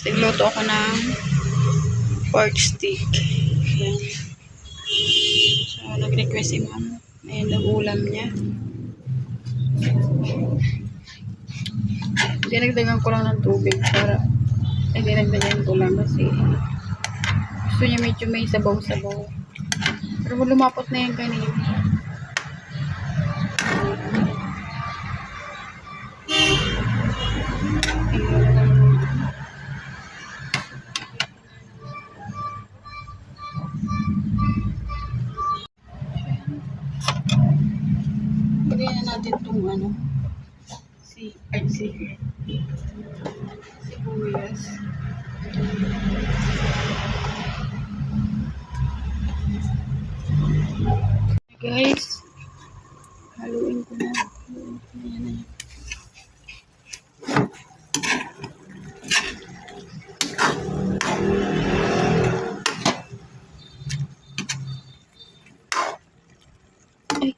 Nagluto ako ng pork stick. Ayan. So, nag-request si ma'am. Ayan, nag-ulam niya. Dinagdagan ko lang ng tubig para dinagdagan ko lang kasi gusto niya medyo may sabaw-sabaw. Pero lumapot na yan kanina. Lagyan na natin itong sibuyas. Guys, haluin ko na. Ayan. Ay,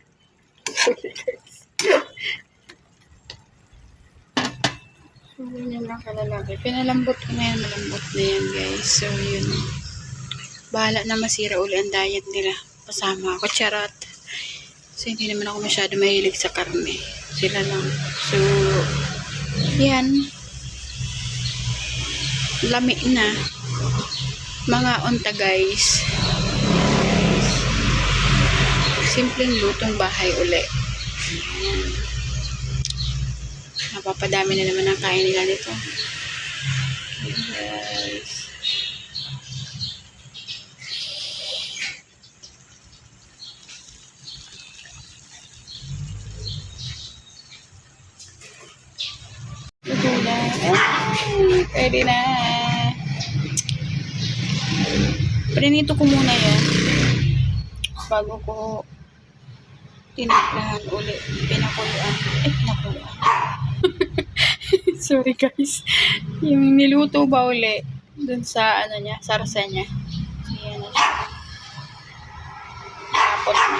sorry guys. So, ganyan lang kalalaki. Pinalambot ko na yan. Malambot na yan guys. So, yun. Bahala na masira uli ang diet nila. Kasama ako. Charot. So, hindi naman ako masyado mahilig sa karne. Sila lang. So, yan. Lami na. Mga unta guys. Simpleng lutong bahay uli. Ayan. Napapadami na naman ang kain nila nito. Guys. Ito na. Pwede na. Prinito ko muna yan. Bago ko tinamplahan ulit. Pinakuluan. Pinakuluan. Sorry guys. Yung niluto ba uli dun sa niya, sarsa niya. So, yan na siya. Tapos na.